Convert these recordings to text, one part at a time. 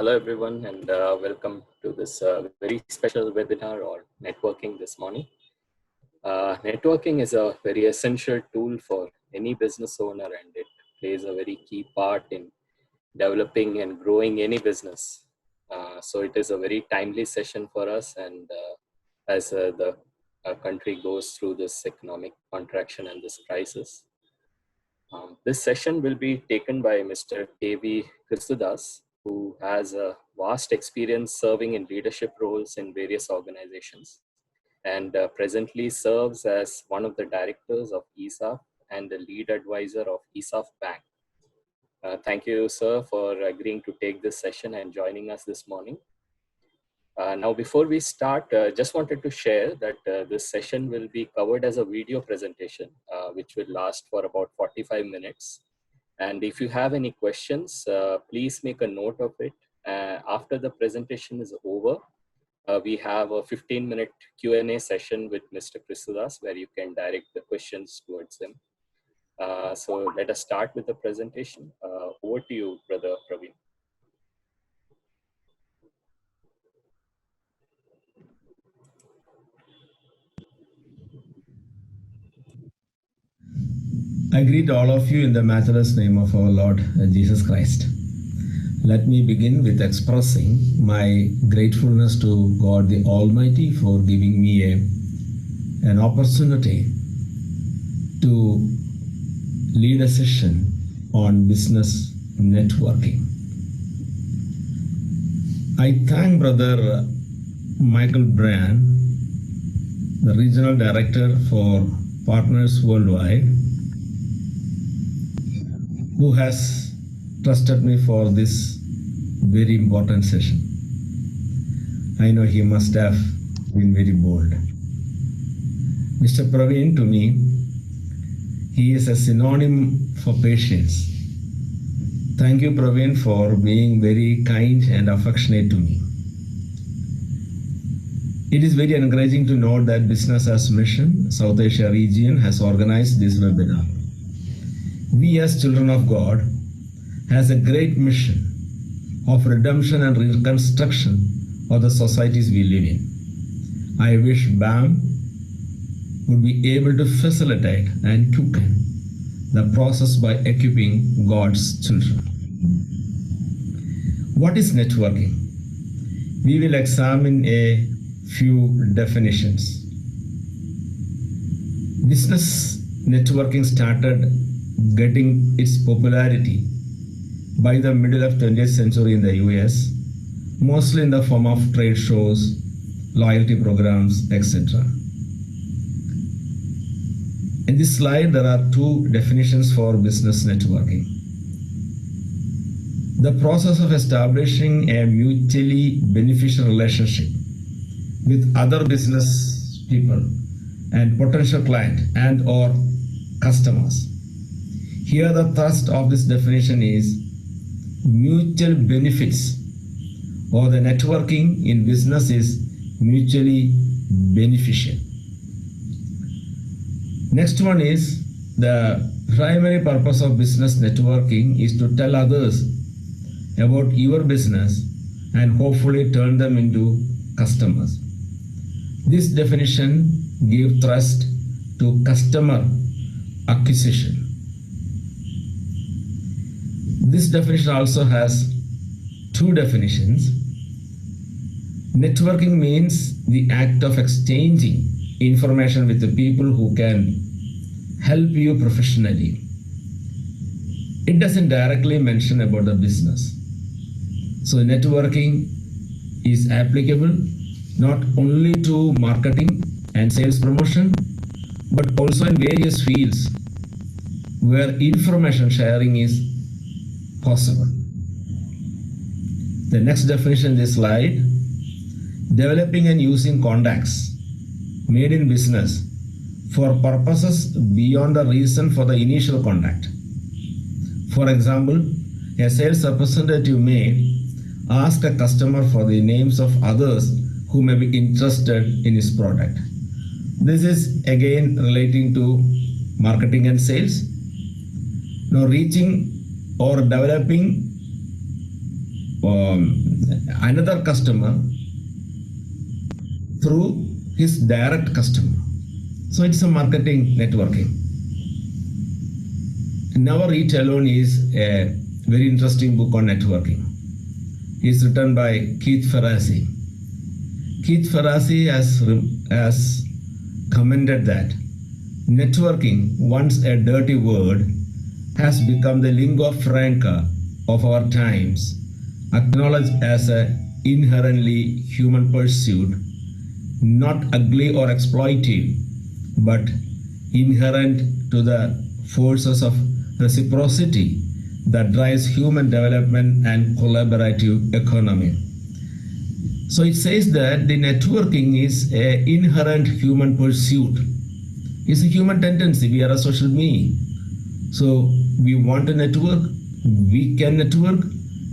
Hello everyone, and welcome to this very special webinar on networking this morning. Networking is a very essential tool for any business owner, and it plays a very key part in developing and growing any business. So it is a very timely session for us, and as the country goes through this economic contraction and this crisis. This session will be taken by Mr. K.V. Kristudas, who has a vast experience serving in leadership roles in various organizations, and presently serves as one of the directors of ESAF and the lead advisor of ESAF Bank. Thank you, sir, for agreeing to take this session and joining us this morning. Now, before we start, just wanted to share that this session will be covered as a video presentation, which will last for about 45 minutes. And if you have any questions, please make a note of it. After the presentation is over, we have a 15-minute Q&A session with Mr. Kristudas, where you can direct the questions towards him. So let us start with the presentation. Over to you, Brother Praveen. I greet all of you in the matchless name of our Lord Jesus Christ. Let me begin with expressing my gratefulness to God the Almighty for giving me an opportunity to lead a session on business networking. I thank Brother Michael Brand, the Regional Director for Partners Worldwide, who has trusted me for this very important session. I know he must have been very bold. Mr. Praveen, to me, he is a synonym for patience. Thank you, Praveen, for being very kind and affectionate to me. It is very encouraging to note that Business as Mission, South Asia region, has organized this webinar. We as children of God has a great mission of redemption and reconstruction of the societies we live in. I wish BAM would be able to facilitate and quicken the process by equipping God's children. What is networking? We will examine a few definitions. Business networking started getting its popularity by the middle of 20th century in the US, mostly in the form of trade shows, loyalty programs, etc. In this slide, there are two definitions for business networking. The process of establishing a mutually beneficial relationship with other business people and potential client and or customers. Here the thrust of this definition is mutual benefits, or the networking in business is mutually beneficial. Next one is the primary purpose of business networking is to tell others about your business and hopefully turn them into customers. This definition gives thrust to customer acquisition. This definition also has two definitions. Networking means the act of exchanging information with the people who can help you professionally. It doesn't directly mention about the business. So networking is applicable not only to marketing and sales promotion, but also in various fields where information sharing is possible. The next definition in this slide, developing and using contacts made in business for purposes beyond the reason for the initial contact. For example, a sales representative may ask a customer for the names of others who may be interested in his product. This is again relating to marketing and sales. Now, reaching or developing another customer through his direct customer. So it's a marketing networking. Never Eat Alone is a very interesting book on networking. It's written by Keith Ferrazzi. Keith Ferrazzi has commented that networking, once a dirty word, has become the lingua franca of our times, acknowledged as an inherently human pursuit, not ugly or exploitive, but inherent to the forces of reciprocity that drives human development and collaborative economy. So it says that the networking is an inherent human pursuit. It's a human tendency. We are a social being. So we want to network, we can network,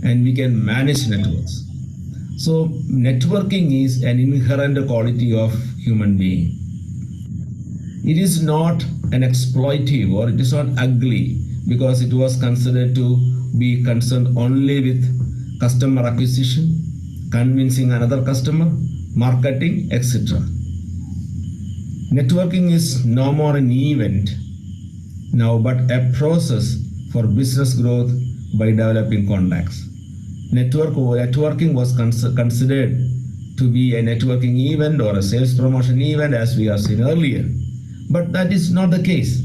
and we can manage networks. So networking is an inherent quality of human being. It is not an exploitive or it is not ugly because it was considered to be concerned only with customer acquisition, convincing another customer, marketing, etc. Networking is no more an event now but a process for business growth by developing contacts. Networking was considered to be a networking event or a sales promotion event, as we have seen earlier. But that is not the case.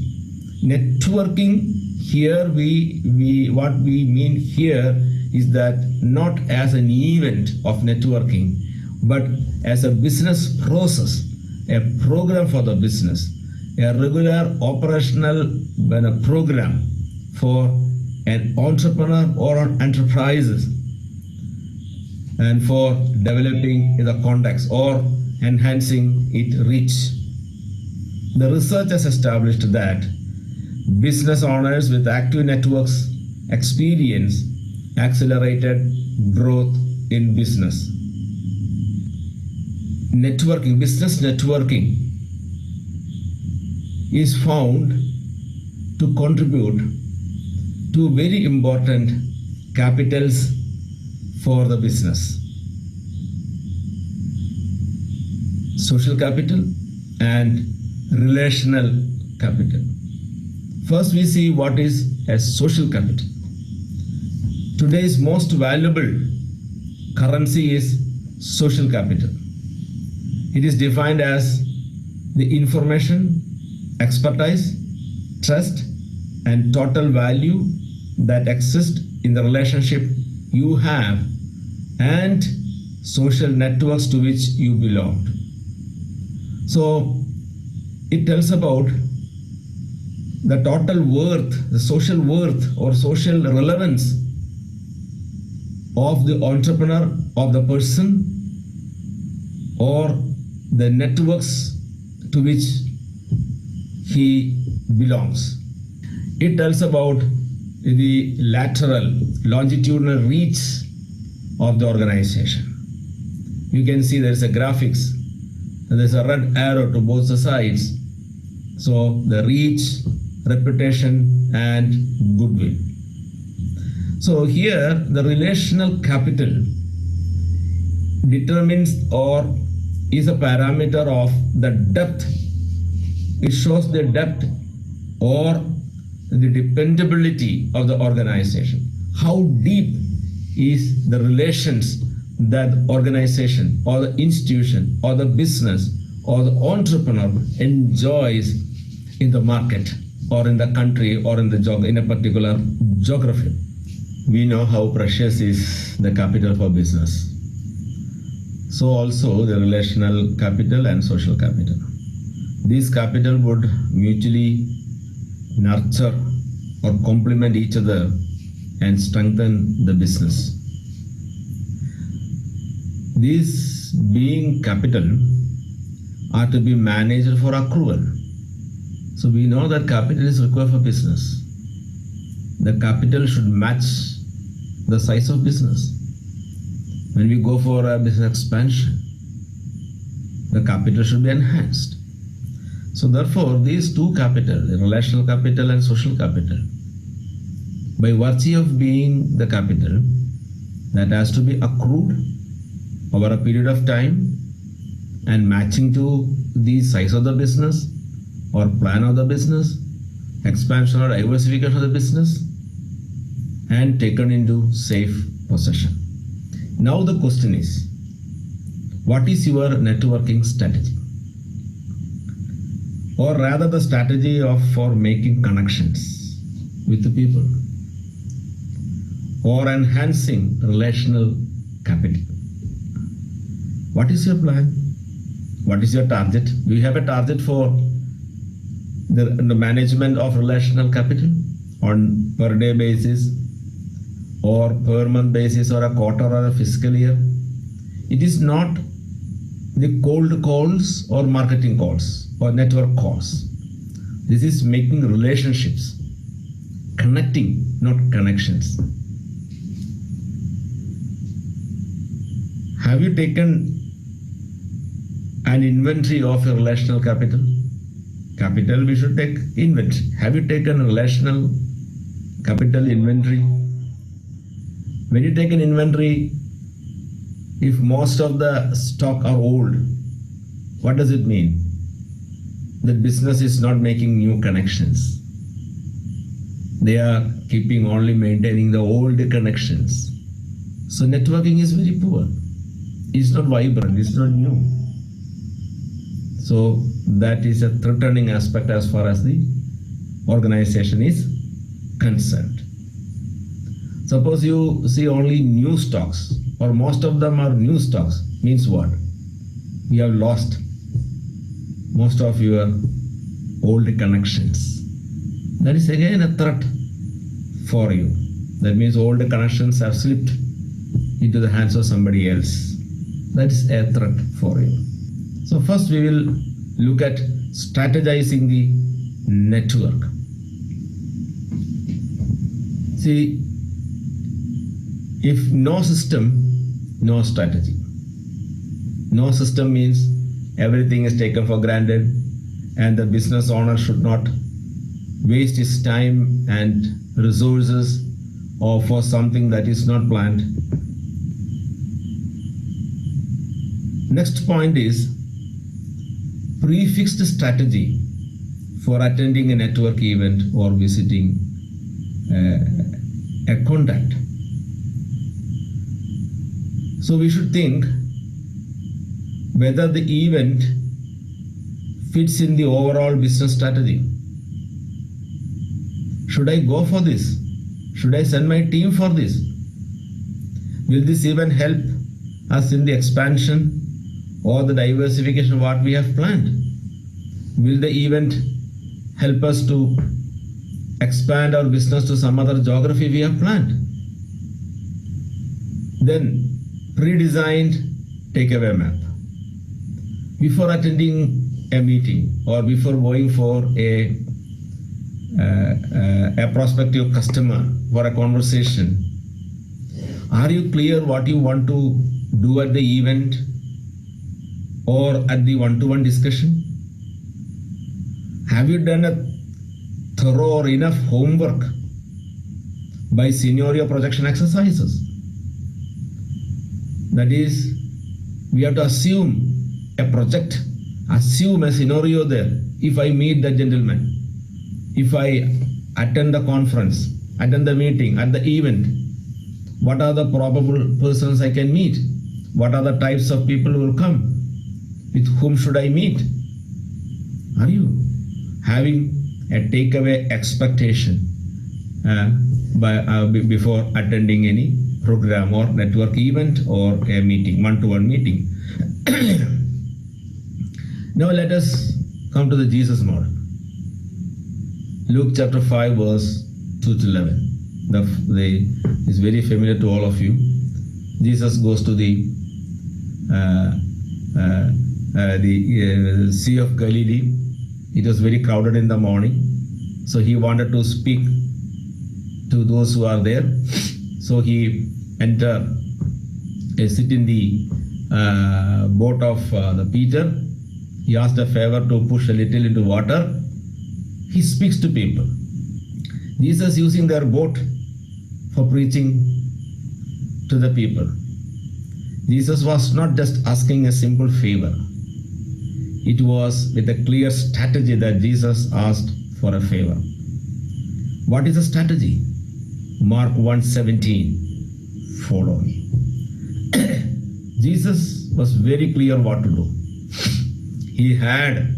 Networking here, what we mean here is that not as an event of networking, but as a business process, a program for the business, a regular operational program for an entrepreneur or an enterprises, and for developing the contacts or enhancing its reach. The research has established that business owners with active networks experience accelerated growth in business. Networking, business networking is found to contribute to very important capitals for the business: social capital and relational capital. First, we see what is a social capital. Today's most valuable currency is social capital. It is defined as the information, expertise, trust, and total value that exist in the relationship you have and social networks to which you belong. So it tells about the total worth, the social worth or social relevance of the entrepreneur, of the person, or the networks to which he belongs. It tells about the lateral, longitudinal reach of the organization. You can see there's a graphics, and there's a red arrow to both the sides. So the reach, reputation, and goodwill. So here the relational capital determines or is a parameter of the depth. It shows the depth or the dependability of the organization. How deep is the relations that the organization or the institution or the business or the entrepreneur enjoys in the market or in the country or in a particular geography. We know how precious is the capital for business. So also the relational capital and social capital. These capital would mutually nurture or complement each other and strengthen the business. These being capital are to be managed for accrual. So we know that capital is required for business. The capital should match the size of business. When we go for a business expansion, the capital should be enhanced. So therefore, these two capital, the relational capital and social capital, by virtue of being the capital, that has to be accrued over a period of time and matching to the size of the business or plan of the business, expansion or diversification of the business, and taken into safe possession. Now the question is, what is your networking strategy? Or rather the strategy for making connections with the people or enhancing relational capital. What is your plan? What is your target? Do you have a target for the management of relational capital on per day basis or per month basis or a quarter or a fiscal year? It is not the cold calls or marketing calls or network calls. This is making relationships, connecting, not connections. Have you taken an inventory of your relational capital? Capital, we should take inventory. Have you taken a relational capital inventory? When you take an inventory, if most of the stock are old, what does it mean? The business is not making new connections. They are keeping only maintaining the old connections. So networking is very poor. It's not vibrant, it's not new. So that is a threatening aspect as far as the organization is concerned. Suppose you see only new stocks, or most of them are new stocks, means what? You have lost most of your old connections. That is again a threat for you. That means old connections have slipped into the hands of somebody else. That is a threat for you. So first we will look at strategizing the network. See, if no system, no strategy. No system means everything is taken for granted and the business owner should not waste his time and resources or for something that is not planned. Next point is prefixed strategy for attending a network event or visiting a contact. So we should think whether the event fits in the overall business strategy. Should I go for this? Should I send my team for this? Will this event help us in the expansion or the diversification of what we have planned? Will the event help us to expand our business to some other geography we have planned? Then pre-designed takeaway map. Before attending a meeting or before going for a prospective customer for a conversation, are you clear what you want to do at the event or at the one-to-one discussion? Have you done a thorough or enough homework by scenario projection exercises? That is, we have to assume a project, assume a scenario there. If I meet the gentleman, if I attend the conference, attend the meeting, at the event, what are the probable persons I can meet? What are the types of people who will come? With whom should I meet? Are you having a takeaway expectation before attending any program or network event or a meeting, one-to-one meeting? Now let us come to the Jesus model. Luke chapter 5 verse 2 to 11. Is very familiar to all of you. Jesus goes to the Sea of Galilee. It was very crowded in the morning, so he wanted to speak to those who are there. So he entered, sit in the boat of the Peter. He asked a favor to push a little into water. He speaks to people. Jesus using their boat for preaching to the people. Jesus was not just asking a simple favor. It was with a clear strategy that Jesus asked for a favor. What is the strategy? Mark 1:17. Follow me. Jesus was very clear what to do. He had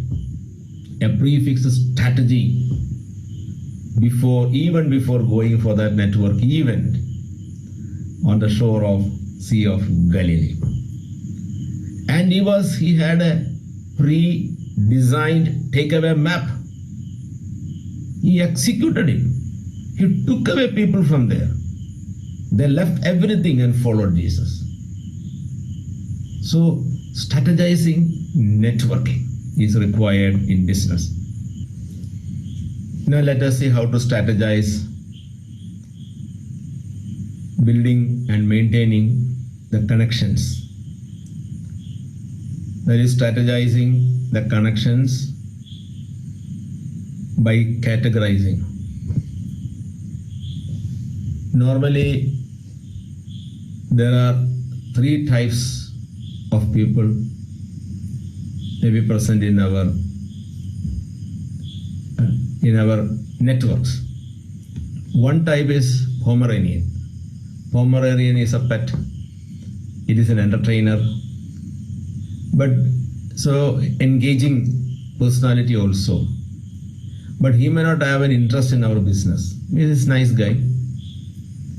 a prefixed strategy even before going for that network event on the shore of Sea of Galilee. And he had a pre-designed takeaway map. He executed it. He took away people from there. They left everything and followed Jesus. So strategizing, networking is required in business. Now let us see how to strategize building and maintaining the connections. That is strategizing the connections by categorizing. Normally, there are 3 types of people may be present in our networks. One type is Pomeranian. Pomeranian is a pet. It is an entertainer, but so engaging personality also. But he may not have an interest in our business. He is a nice guy,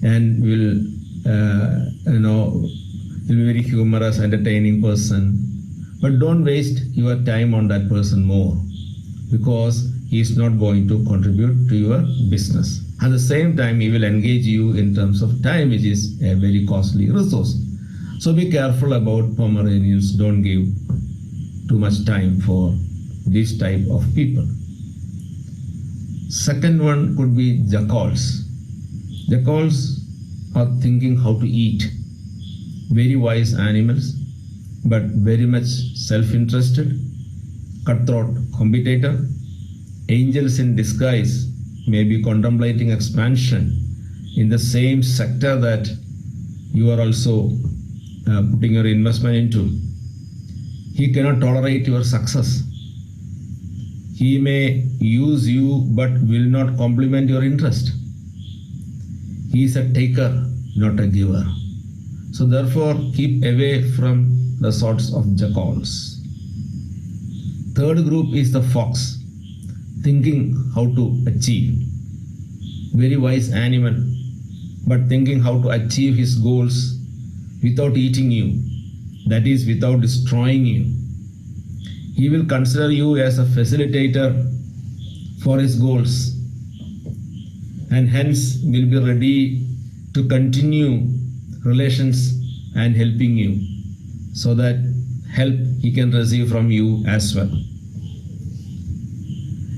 and will he'll be very humorous, entertaining person. But don't waste your time on that person more, because he is not going to contribute to your business. At the same time, he will engage you in terms of time, which is a very costly resource. So be careful about Pomeranians. Don't give too much time for this type of people. Second one could be jackals. Jackals are thinking how to eat. Very wise animals, but very much self-interested, cutthroat competitor. Angels in disguise may be contemplating expansion in the same sector that you are also putting your investment into. He cannot tolerate your success. He may use you but will not compliment your interest. He is a taker, not a giver. So therefore, keep away from the sorts of jackals. Third group is the fox, thinking how to achieve. Very wise animal, but thinking how to achieve his goals without eating you, that is, without destroying you. He will consider you as a facilitator for his goals, and hence will be ready to continue relations and helping you, so that help he can receive from you as well.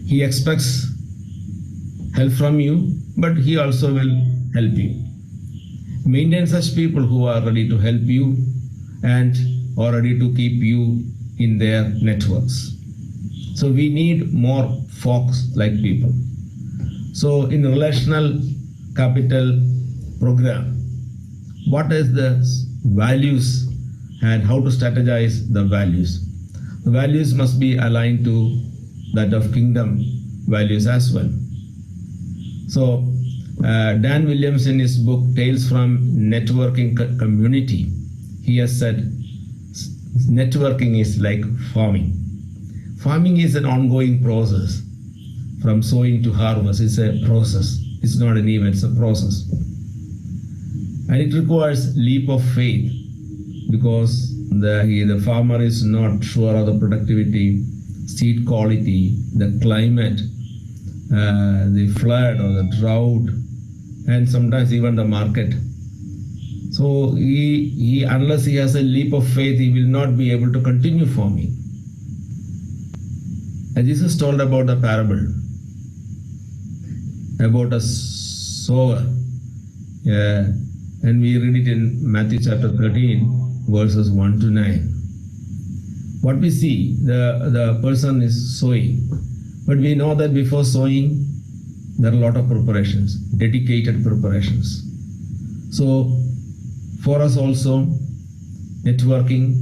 He expects help from you, but he also will help you. Maintain such people who are ready to help you and are ready to keep you in their networks. So we need more fox-like people. So in relational capital program, what is the values and how to strategize the values? The values must be aligned to that of kingdom values as well. So Dan Williams, in his book Tales from Networking Community, he has said networking is like farming. Farming is an ongoing process. From sowing to harvest, it's a process. It's not an event, it's a process. And it requires leap of faith, because the farmer is not sure of the productivity, seed quality, the climate, the flood or the drought, and sometimes even the market. So he unless he has a leap of faith, he will not be able to continue farming. And Jesus told about the parable about a sower, and we read it in Matthew chapter 13, verses 1 to 9. What we see, the person is sowing, but we know that before sowing, there are a lot of preparations, dedicated preparations. So For us also, networking,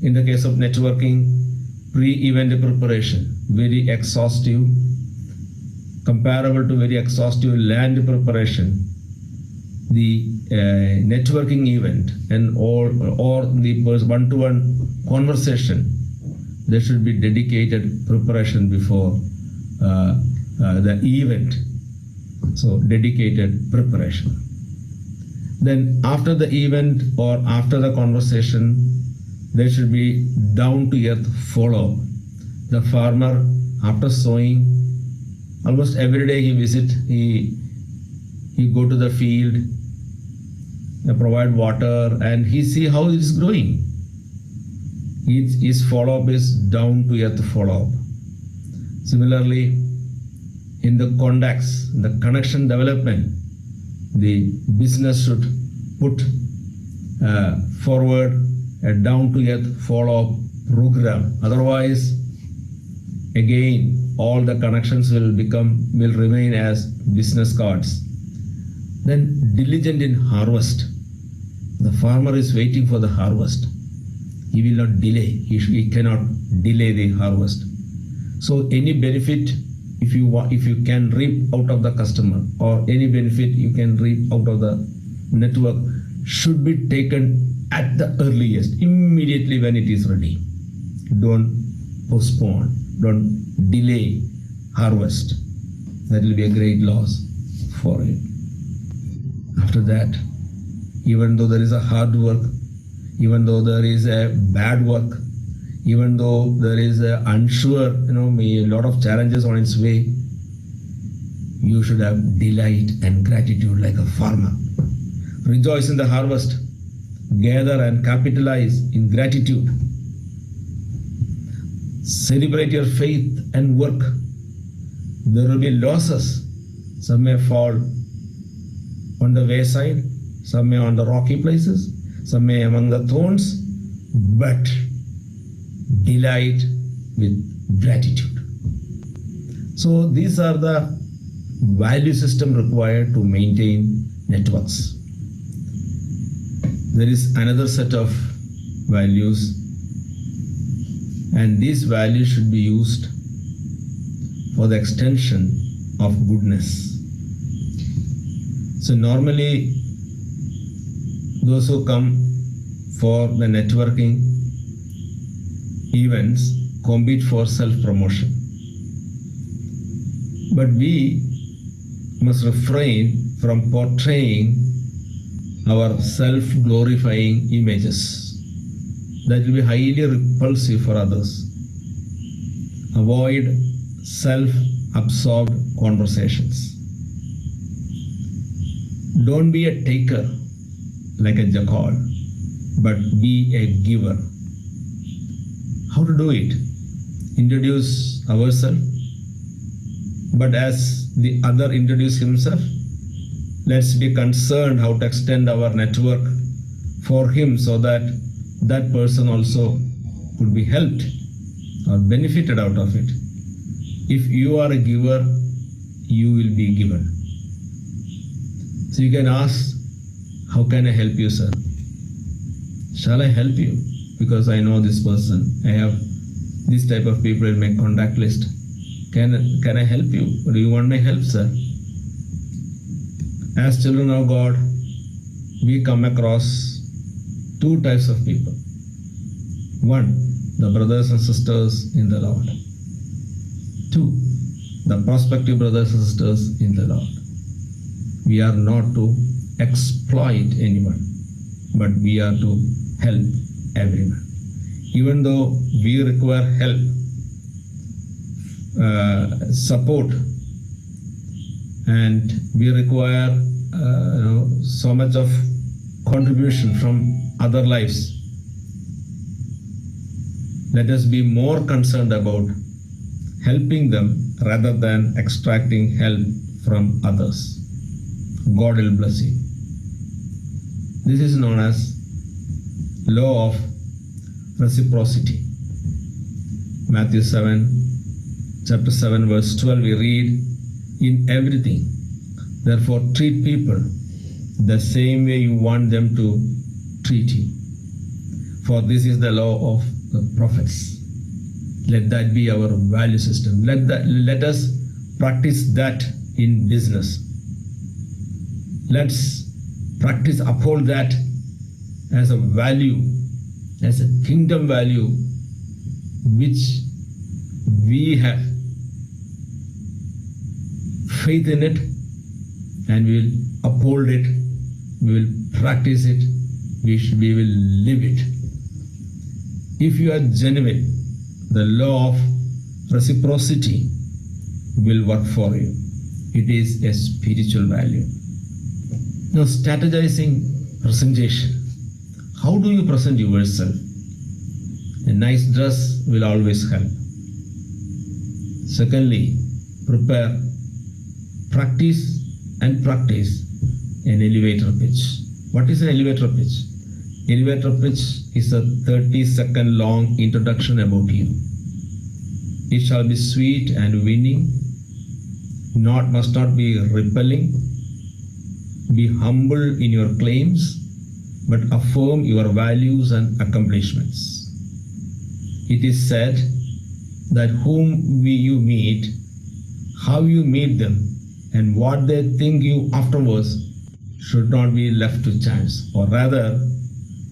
in the case of networking, pre-event preparation, very exhaustive, comparable to very exhaustive land preparation. The networking event and or the one-to-one conversation, there should be dedicated preparation before the event. So dedicated preparation. Then after the event or after the conversation, there should be down-to-earth follow-up. The farmer, after sowing, almost every day he go to the field, provide water, and he see how it is growing. His follow-up is down-to-earth follow-up. Similarly, in the contacts, the connection development, the business should put forward a down-to-earth follow-up program. Otherwise, again, all the connections will remain as business cards. Then diligent in harvest. The farmer is waiting for the harvest. He will not delay. He cannot delay the harvest. So any benefit, if you can reap out of the customer, or any benefit you can reap out of the network, should be taken at the earliest, immediately when it is ready. Don't postpone, don't delay harvest. That will be a great loss for you. After that, even though there is a hard work, even though there is a bad work, even though there is a unsure, a lot of challenges on its way, you should have delight and gratitude like a farmer. Rejoice in the harvest, gather and capitalize in gratitude. Celebrate your faith and work. There will be losses. Some may fall on the wayside, some may on the rocky places, some may among the thorns, but delight with gratitude. So these are the value system required to maintain networks. There is another set of values, and these values should be used for the extension of goodness. So normally, those who come for the networking events compete for self-promotion. But we must refrain from portraying our self-glorifying images. That will be highly repulsive for others. Avoid self-absorbed conversations. Don't be a taker like a jackal, but be a giver. How to do it? Introduce ourselves, but as the other introduce himself, let's be concerned how to extend our network for him so that that person also could be helped or benefited out of it. If you are a giver, you will be given. So you can ask, how can I help you, sir? Shall I help you? Because I know this person. I have this type of people in my contact list. Can I help you? Do you want my help, sir? As children of God, we come across two types of people. One, the brothers and sisters in the Lord. Two, the prospective brothers and sisters in the Lord. We are not to exploit anyone, but we are to help everyone. Even though we require help, support, and we require so much of contribution from other lives, let us be more concerned about helping them rather than extracting help from others. God will bless you. This is known as law of reciprocity. Matthew 7, chapter 7, verse 12, we read, in everything, therefore treat people the same way you want them to treat you. For this is the law of the prophets. Let that be our value system. Let us practice that in business. Let's practice, uphold that as a value, as a kingdom value, which we have faith in it, and we will uphold it, we will practice it, we will live it. If you are genuine, the law of reciprocity will work for you. It is a spiritual value. Now, strategizing presentation. How do you present yourself? A nice dress will always help. Secondly, prepare, practice an elevator pitch. What is an elevator pitch? Elevator pitch is a 30-second long introduction about you. It shall be sweet and winning, must not be repelling. Be humble in your claims, but affirm your values and accomplishments. It is said that whom you meet, how you meet them, and what they think you afterwards should not be left to chance, or rather,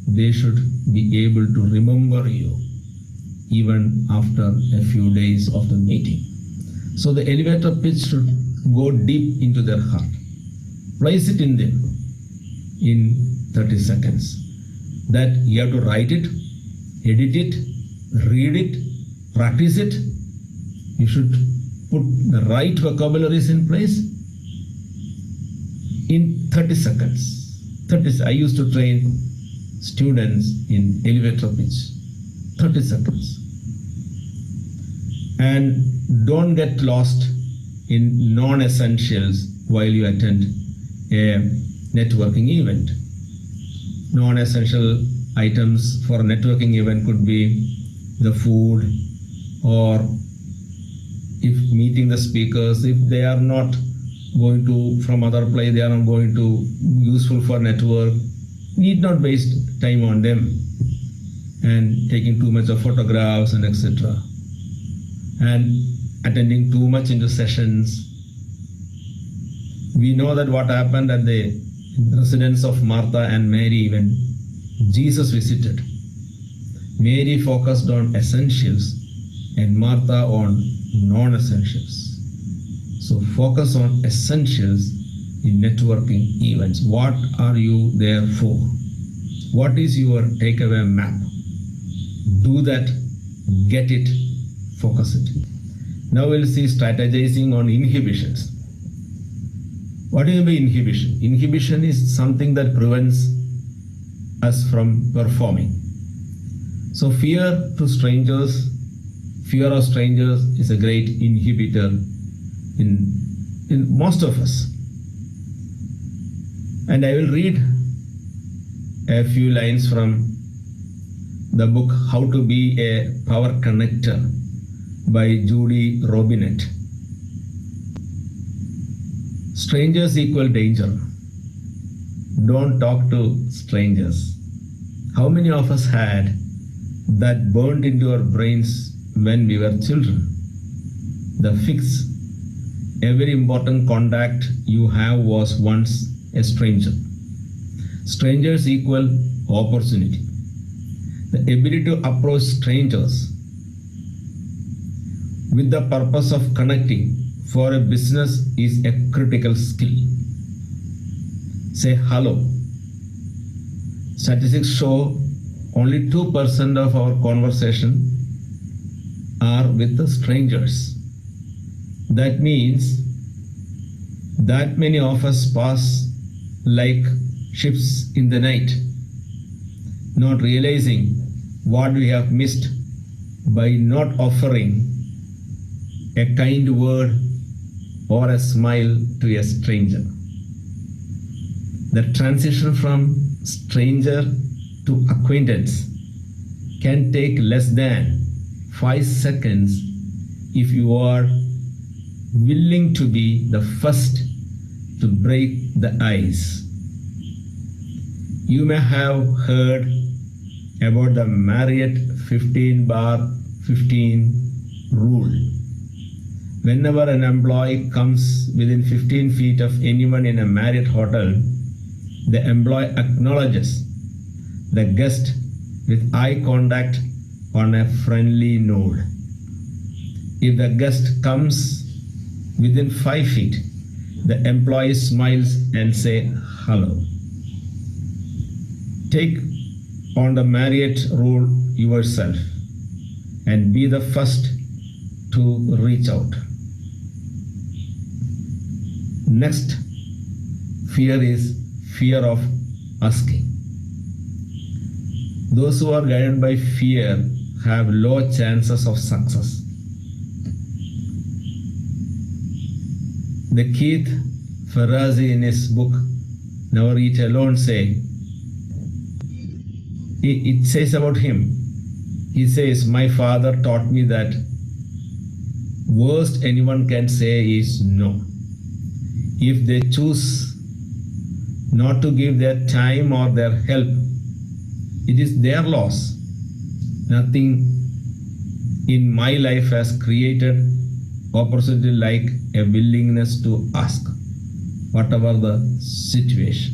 they should be able to remember you even after a few days of the meeting. So the elevator pitch should go deep into their heart. Place it in them in 30 seconds. That you have to write it, edit it, read it, practice it. You should put the right vocabularies in place in 30 seconds. I used to train students in elevator pitch. 30 seconds. And don't get lost in non-essentials while you attend a networking event. Non-essential items for a networking event could be the food, or if meeting the speakers, if they are not going to from other place, they are not going to useful for network, need not waste time on them and taking too much of photographs and etc. And attending too much into sessions. We know that what happened at the residence of Martha and Mary when Jesus visited. Mary focused on essentials and Martha on non-essentials. So focus on essentials in networking events. What are you there for? What is your takeaway map? Do that, get it, focus it. Now we'll see strategizing on inhibitions. What do you mean by inhibition? Inhibition is something that prevents us from performing. So fear of strangers is a great inhibitor in most of us. And I will read a few lines from the book How to Be a Power Connector by Judy Robinett. Strangers equal danger. Don't talk to strangers. How many of us had that burned into our brains when we were children? The fix: every important contact you have was once a stranger. Strangers equal opportunity. The ability to approach strangers with the purpose of connecting for a business is a critical skill. Say hello. Statistics show only 2% of our conversation are with the strangers. That means that many of us pass like ships in the night, not realizing what we have missed by not offering a kind word or a smile to a stranger. The transition from stranger to acquaintance can take less than 5 seconds if you are willing to be the first to break the ice. You may have heard about the Marriott 15/15 rule. Whenever an employee comes within 15 feet of anyone in a Marriott hotel, the employee acknowledges the guest with eye contact on a friendly nod. If the guest comes within 5 feet, the employee smiles and say hello. Take on the Marriott rule yourself and be the first to reach out. Next, fear is fear of asking. Those who are guided by fear have low chances of success. The Keith Ferrazzi in his book Never Eat Alone it says about him. He says, my father taught me that worst anyone can say is no. If they choose not to give their time or their help, it is their loss. Nothing in my life has created opportunity like a willingness to ask, whatever the situation.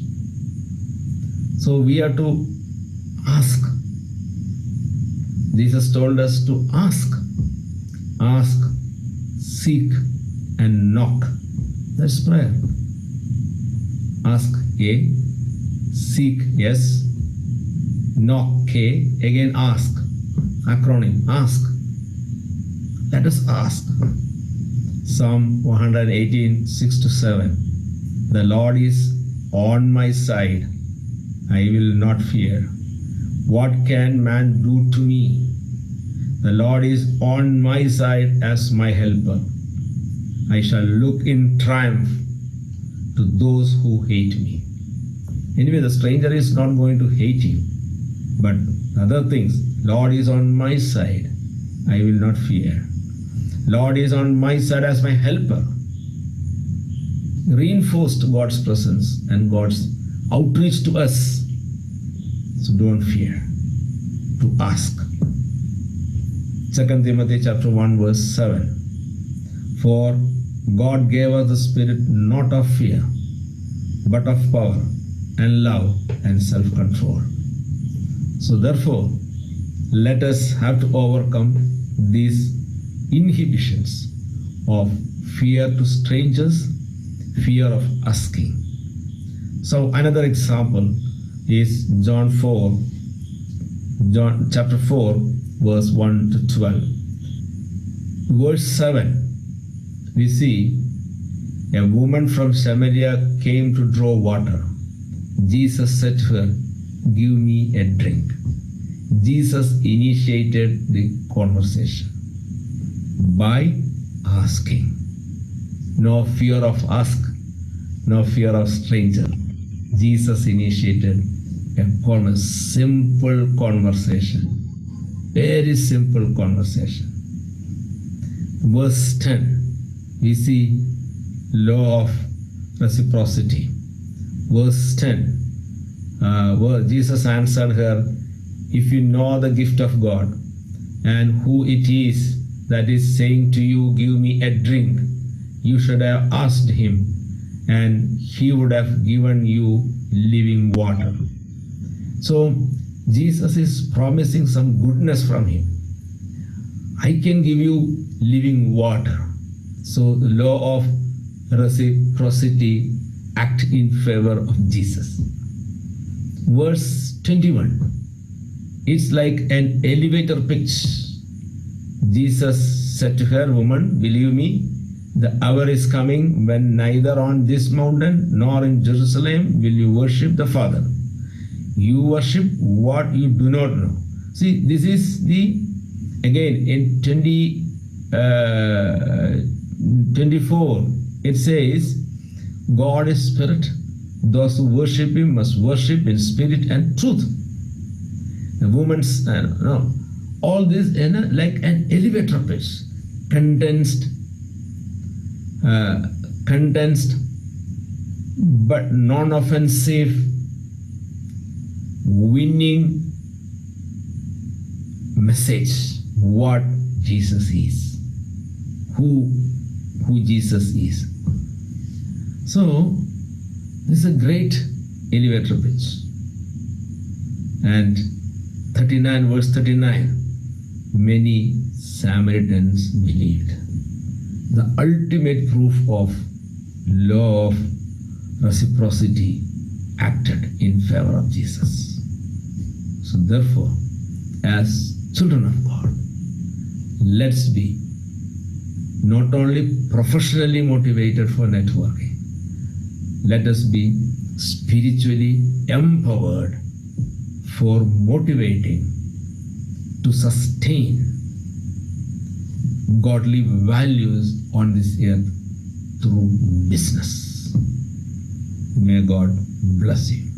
So we are to ask. Jesus told us to ask, seek, and knock. That's prayer. Ask A, seek yes, knock K, again ask. Acronym, ask. Let us ask. Psalm 118, 6-7. The Lord is on my side. I will not fear. What can man do to me? The Lord is on my side as my helper. I shall look in triumph to those who hate me. Anyway, the stranger is not going to hate you. But other things, Lord is on my side. I will not fear. Lord is on my side as my helper. Reinforced God's presence and God's outreach to us. So don't fear to ask. 2 Timothy chapter 1 verse 7. For God gave us the spirit not of fear, but of power and love and self-control. So therefore, let us have to overcome these inhibitions of fear to strangers, fear of asking. So another example is John chapter 4, verse 1-12. Verse 7, we see a woman from Samaria came to draw water. Jesus said to her, give me a drink. Jesus initiated the conversation by asking. No fear of ask, no fear of stranger. Jesus initiated a simple conversation. Very simple conversation. Verse 10, we see law of reciprocity. Verse 10, Jesus answered her, if you know the gift of God and who it is that is saying to you, give me a drink, you should have asked him and he would have given you living water. So Jesus is promising some goodness from him. I can give you living water. So the law of reciprocity act in favor of Jesus. Verse 21, it's like an elevator pitch. Jesus said to her, woman, believe me, the hour is coming when neither on this mountain nor in Jerusalem will you worship the Father. You worship what you do not know. See, this is again in 24, it says, God is spirit. Those who worship him must worship in spirit and truth. The woman's, all this like an elevator pitch, condensed but non-offensive winning message what Jesus is, who Jesus is. So this is a great elevator pitch. And 39 verse 39, many Samaritans believed. The ultimate proof of law of reciprocity acted in favor of Jesus. So therefore, as children of God, let's be not only professionally motivated for networking, let us be spiritually empowered for motivating to sustain godly values on this earth through business. May God bless you.